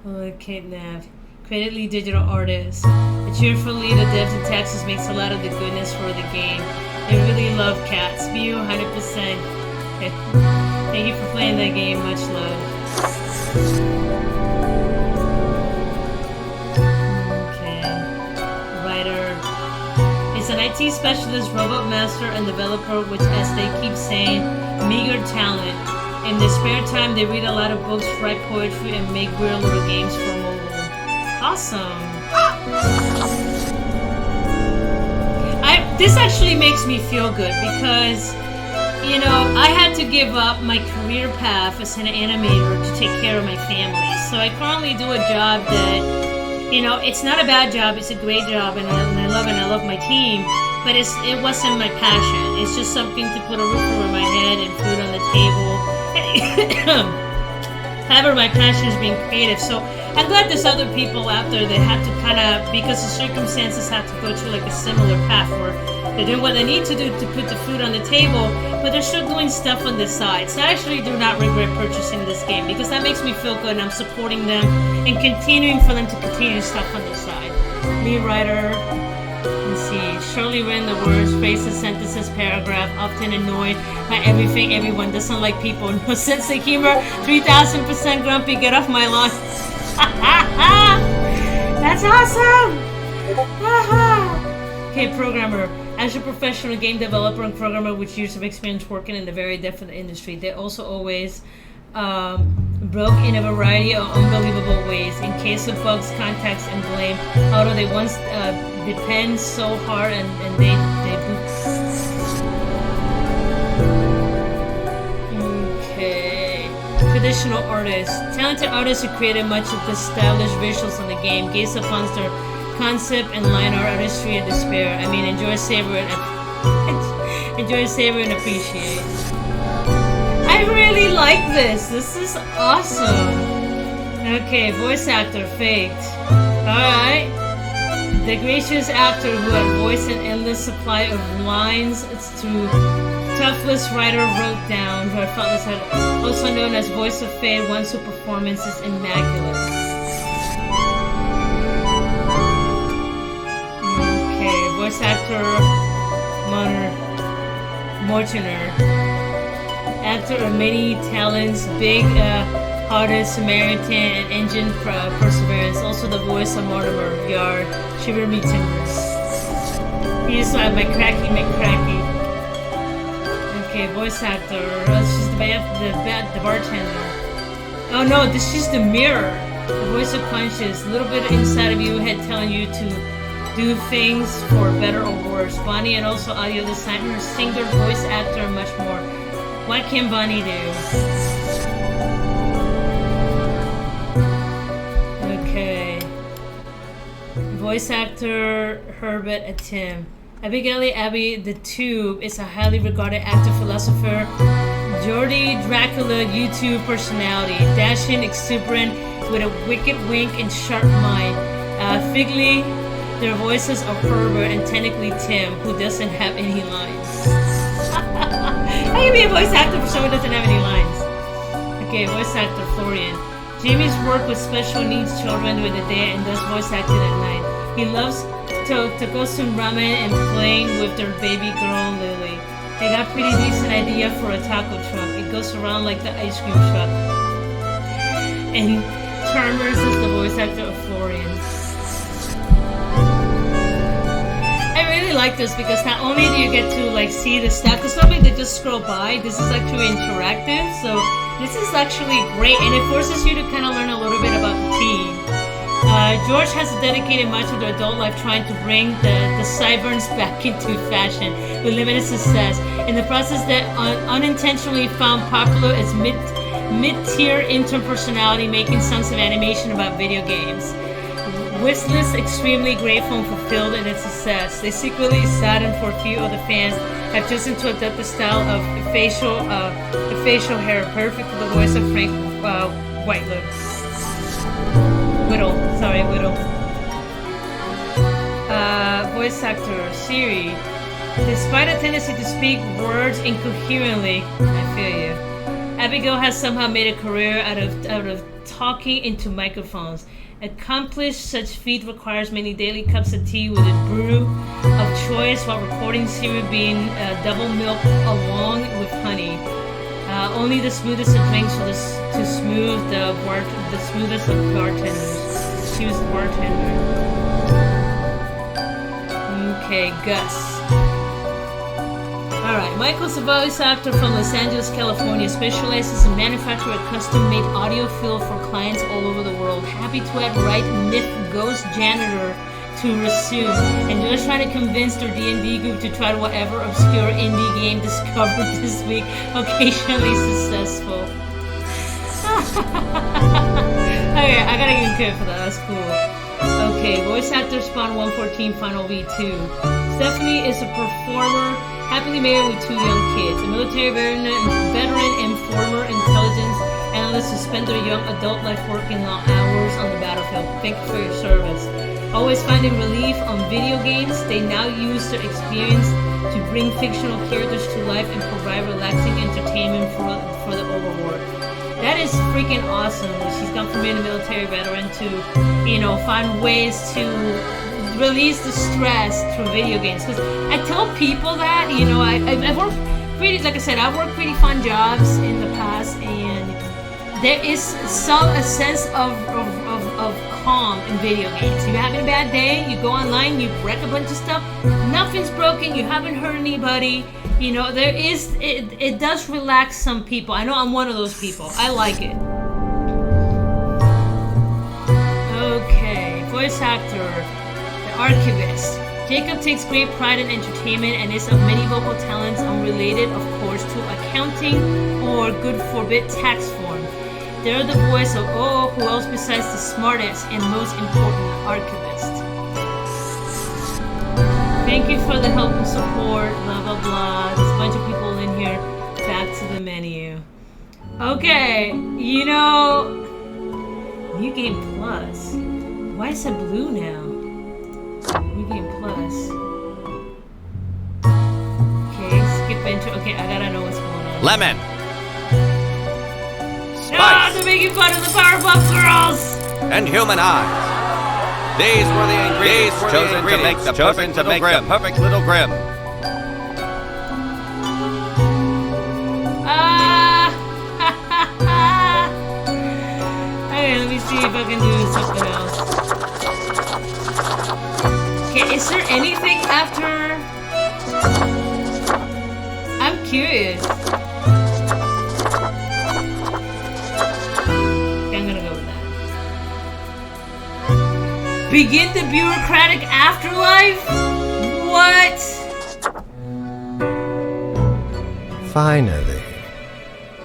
Okay, Nav. Creditly digital artist. A cheerful lead of devs and taxes makes a lot of the goodness for the game. They really love cats. View 100%. Okay. Thank you for playing that game. Much love. Okay. Writer. Is an IT specialist, robot master, and developer with, as they keep saying, meager talent. In their spare time, they read a lot of books, write poetry, and make weird little games for mobile. Awesome. This actually makes me feel good because, you know, I had to give up my career path as an animator to take care of my family. So I currently do a job that, you know, it's not a bad job, it's a great job, and I love it, and I love my team, but it wasn't my passion. It's just something to put a roof over my head and food on the table. However, my passion is being creative, so I'm glad there's other people out there that have to kind of, because the circumstances have to go through like a similar path where they're doing what they need to do to put the food on the table, but they're still doing stuff on the side. So I actually do not regret purchasing this game because that makes me feel good and I'm supporting them and continuing for them to continue stuff on the side. Lead writer, let's see, surely written the words, phrases, sentences, paragraph, often annoyed by everything, everyone, doesn't like people, no sense of humor, 3000% grumpy, get off my lawn. That's awesome! Okay, programmer. As a professional game developer and programmer with years of experience working in a very different industry, they also always broke in a variety of unbelievable ways. In case of bugs, contacts, and blame, although they once depend so hard and they Okay. Traditional artists. Talented artists who created much of the stylish visuals in the game gaze upon their concept and line art artistry and despair. I mean, enjoy, savor, and appreciate. I really like this. This is awesome. Okay, voice actor faked. Alright. The gracious actor who had voiced an endless supply of lines to toughless writer wrote down, also known as voice of fate, once whose performance is immaculate. Voice actor Mortimer, actor of many talents, big hearted Samaritan and engine perseverance. Also the voice of Mortimer Yard, Shiver Me Timbers. He's my cracky McCracky. Okay, voice actor. She's the bartender. Oh no, this is the mirror. The voice of conscience. A little bit inside of you head telling you to do things for better or worse. Bonnie and also audio designer, singer, voice actor, and much more. What can Bonnie do? Okay. Voice actor Herbert and Tim. Abigail Abbey the Tube is a highly regarded actor, philosopher, Geordie Dracula YouTube personality, dashing, exuberant, with a wicked wink and sharp mind. Figly, their voices are Herbert and technically Tim, who doesn't have any lines. How can you be a voice actor for someone who doesn't have any lines? Okay, voice actor Florian. Jamie's worked with special needs children during the day and does voice acting at night. He loves to go some ramen and playing with their baby girl Lily. They got pretty decent idea for a taco truck. It goes around like the ice cream truck. And Chalmers is the voice actor of Florian. I really like this because not only do you get to like see the stuff, because normally they just scroll by. This is actually interactive, so this is actually great, and it forces you to kind of learn a little bit about the team. George has dedicated much of their adult life trying to bring the sideburns back into fashion with limited success. In the process, that unintentionally found popular as mid-tier intern personality making songs of animation about video games. Whistlers extremely grateful and fulfilled in its success. They secretly saddened for a few of the fans have chosen to adopt the style of facial hair, perfect for the voice of Frank Whitelow. Whittle. Voice actor Siri. Despite a tendency to speak words incoherently, I feel you. Abigail has somehow made a career out of talking into microphones. Accomplish such feat requires many daily cups of tea with a brew of choice while recording Siri being double milk along with honey. Only the smoothest of drinks to smooth the smoothest of bartenders. She was the bartender. Okay, Gus. Alright, Michael's a voice actor from Los Angeles, California, specializes in manufacturing custom-made audio fill for clients all over the world. Happy to have Right Myth Ghost Janitor to resume, and just trying to convince their D&D group to try whatever obscure indie game discovered this week, occasionally successful. Okay, I gotta give him credit for that, that's cool. Okay, voice actor Spawn 114 Final V2. Stephanie is a performer, happily married with 2 young kids. A military veteran and former intelligence analyst who spend their young adult life working long hours on the battlefield. Thank you for your service. Always finding relief on video games, they now use their experience to bring fictional characters to life and provide relaxing entertainment for the overworld. That is freaking awesome. She's gone from being a military veteran to, find ways to release the stress through video games. Because I tell people that, I've worked pretty, like I said, I've worked pretty fun jobs in the past, and there is a sense of calm in video games. If you're having a bad day, you go online, you wreck a bunch of stuff, nothing's broken, you haven't hurt anybody. It does relax some people. I know I'm one of those people. I like it. Okay, voice actor, the archivist. Jacob takes great pride in entertainment and is of many vocal talents unrelated, of course, to accounting or good forbid tax form. They're the voice of who else besides the smartest and most important archivist. Thank you for the help and support, blah blah blah. There's a bunch of people in here. Back to the menu. Okay, New Game Plus. Why is it blue now? New Game Plus. Okay, skip intro. Okay, I gotta know what's going on. Lemon. Ah, they're making fun of the Powerpuff Girls! And human eyes. These were the ingredients chosen to make the perfect little Grim. Okay, let me see if I can do something else. Okay, is there anything after? I'm curious. Begin the bureaucratic afterlife? What? Finally,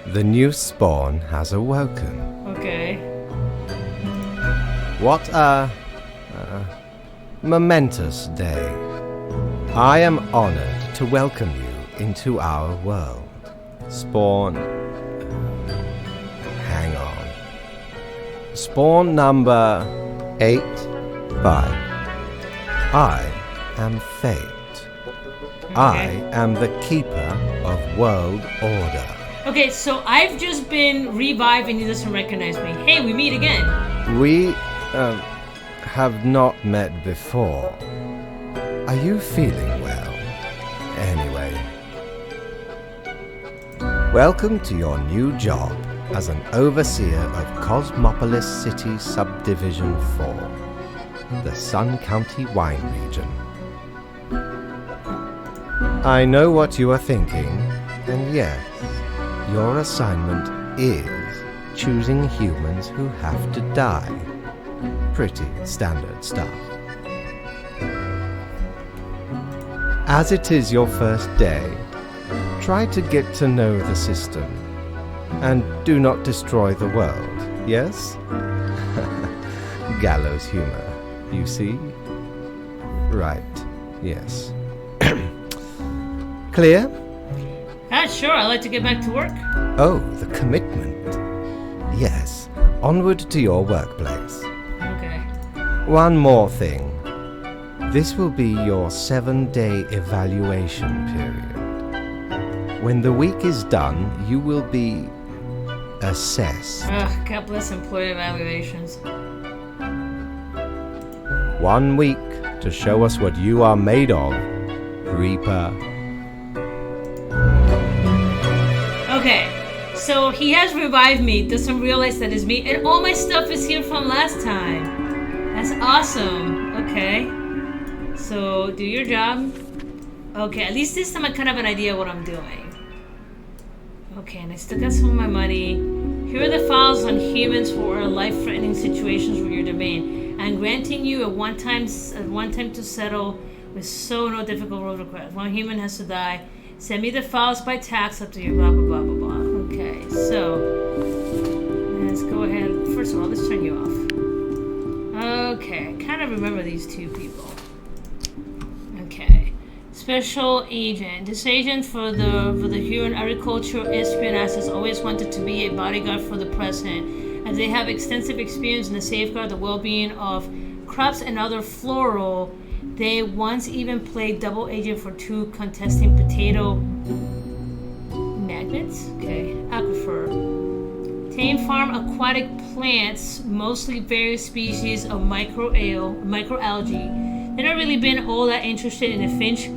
the new spawn has awoken. Okay. What a momentous day. I am honored to welcome you into our world. Spawn... hang on. Spawn number 8. I am Fate. Okay. I am the keeper of world order. Okay, so I've just been revived and he doesn't recognize me. Hey, we meet again. We, have not met before. Are you feeling well? Anyway. Welcome to your new job as an overseer of Cosmopolis City Subdivision 4. The Sun County wine region. I know what you are thinking, and yes, your assignment is choosing humans who have to die. pretty standard stuff. As it is your first day, try to get to know the system, and do not destroy the world, yes? Gallows humor, you see? Right, yes. Clear? Sure, I'd like to get back to work. Oh, the commitment. Yes, onward to your workplace. Okay. One more thing. This will be your 7-day evaluation period. When the week is done, you will be assessed. Ugh, God bless employee evaluations. 1 week to show us what you are made of, Reaper. Okay, so he has revived me, doesn't realize that it's me, and all my stuff is here from last time. That's awesome. Okay. So, do your job. Okay, at least this time I kind of have an idea what I'm doing. Okay, and I still got some of my money. Here are the files on humans for life-threatening situations with your domain. I'm granting you a one-time to settle with no difficult rule request. One human has to die. Send me the files by tax up to you, blah, blah, blah, blah, blah. Okay, so let's go ahead. First of all, let's turn you off. Okay, I kind of remember these two people. Okay. Special agent. This agent for the Huron Agricultural Espionage has always wanted to be a bodyguard for the president, as they have extensive experience in the safeguard the well-being of crops and other floral. They once even played double agent for 2 contesting potato magnets. Okay, aquifer. Tame farm aquatic plants, mostly various species of microalgae. They've not really been all that interested in the finch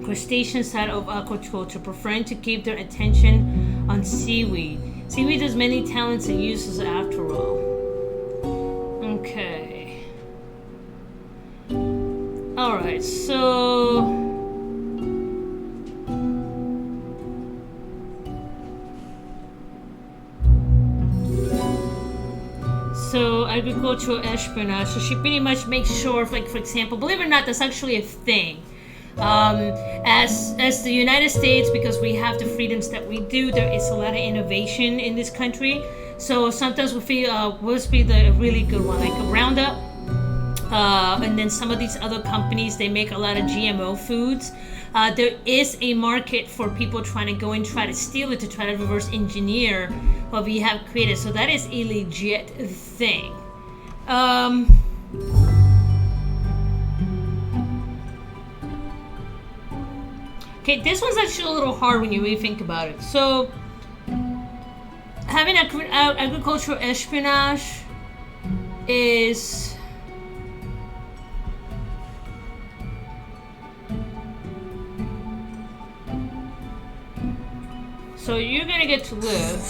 crustacean side of aquaculture, preferring to keep their attention on seaweed. Seaweed has many talents and uses after all. Okay. Alright, so agricultural espionage. So she pretty much makes sure, like, for example, believe it or not, that's actually a thing. As the United States, because we have the freedoms that we do, there is a lot of innovation in this country. So sometimes we feel will be the really good one, like a Roundup. And then some of these other companies, they make a lot of GMO foods. There is a market for people trying to go and try to steal it, to try to reverse engineer what we have created. So that is a legit thing. Okay, this one's actually a little hard when you really think about it. So, having agricultural espionage is... So you're gonna get to live.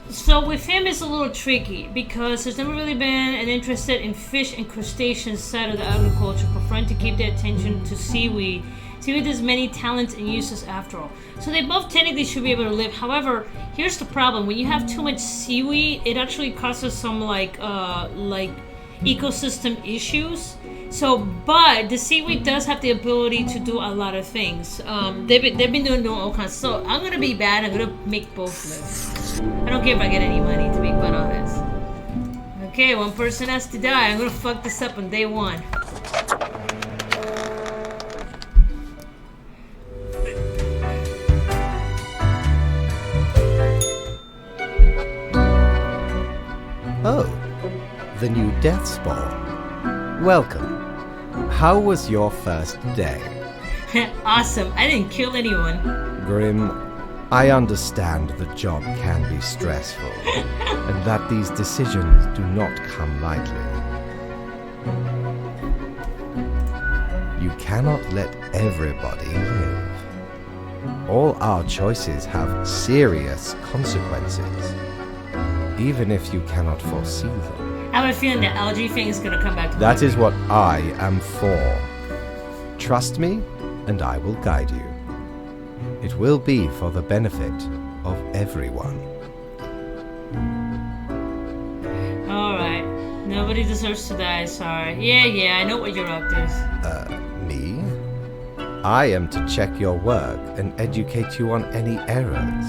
So with him it's a little tricky because there's never really been an interested in fish and crustaceans side of the agriculture, preferring to keep their attention to seaweed. Seaweed has many talents and uses after all. So they both technically should be able to live. However, here's the problem. When you have too much seaweed, it actually causes some like ecosystem issues. So, but the seaweed does have the ability to do a lot of things. They've been doing all kinds. So I'm gonna be bad. I'm gonna make both live. I don't care if I get any money, to be quite honest. Okay, one person has to die. I'm gonna fuck this up on day one. Oh, the new death spawn. Welcome. How was your first day? Awesome. I didn't kill anyone. Grim, I understand the job can be stressful, and that these decisions do not come lightly. You cannot let everybody live. All our choices have serious consequences, even if you cannot foresee them. I have a feeling the algae thing is gonna come back to me. That is what I am for. Trust me, and I will guide you. It will be for the benefit of everyone. Alright. Nobody deserves to die, sorry. Yeah, I know what you're up to. Me? I am to check your work and educate you on any errors.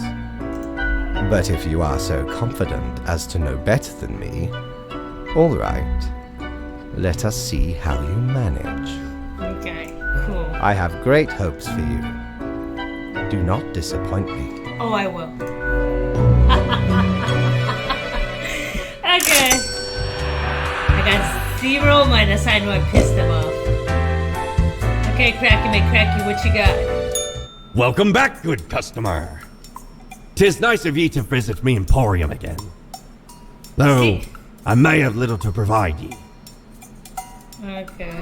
But if you are so confident as to know better than me, all right. Let us see how you manage. Okay, cool. I have great hopes for you. Do not disappoint me. Oh, I will. Okay. I got 0 minus. I know I pissed him off. Okay, Cracky McCracky, what you got? Welcome back, good customer. 'Tis nice of ye to visit me emporium again. Though See- I may have little to provide ye. Okay.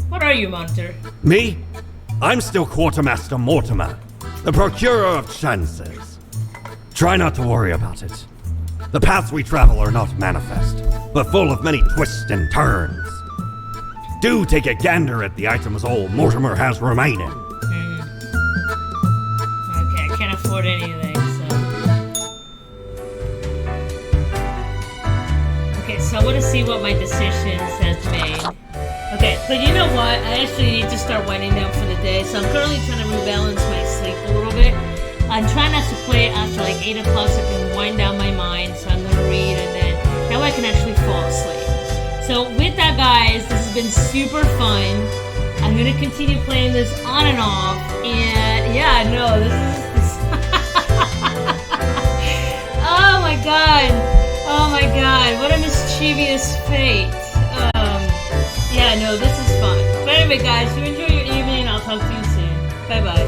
What are you, Monter? Me? I'm still Quartermaster Mortimer, the procurer of chances. Try not to worry about it. The paths we travel are not manifest, but full of many twists and turns. Do take a gander at the items old Mortimer has remaining. Okay, I can't afford anything, so. Okay, so I want to see what my decisions have made. Okay, but you know what? I actually need to start winding down for the day, so I'm currently trying to rebalance my sleep a little bit. I'm trying not to play after like 8 o'clock so I can wind down my mind, so I'm going to read, and then now I can actually fall asleep. So with that, guys, this has been super fun. I'm going to continue playing this on and off, and yeah, no, this is... Oh my god! Oh my god, what a mischievous fate. Yeah, no, this is fun. But anyway, guys, you enjoy your evening. I'll talk to you soon. Bye-bye.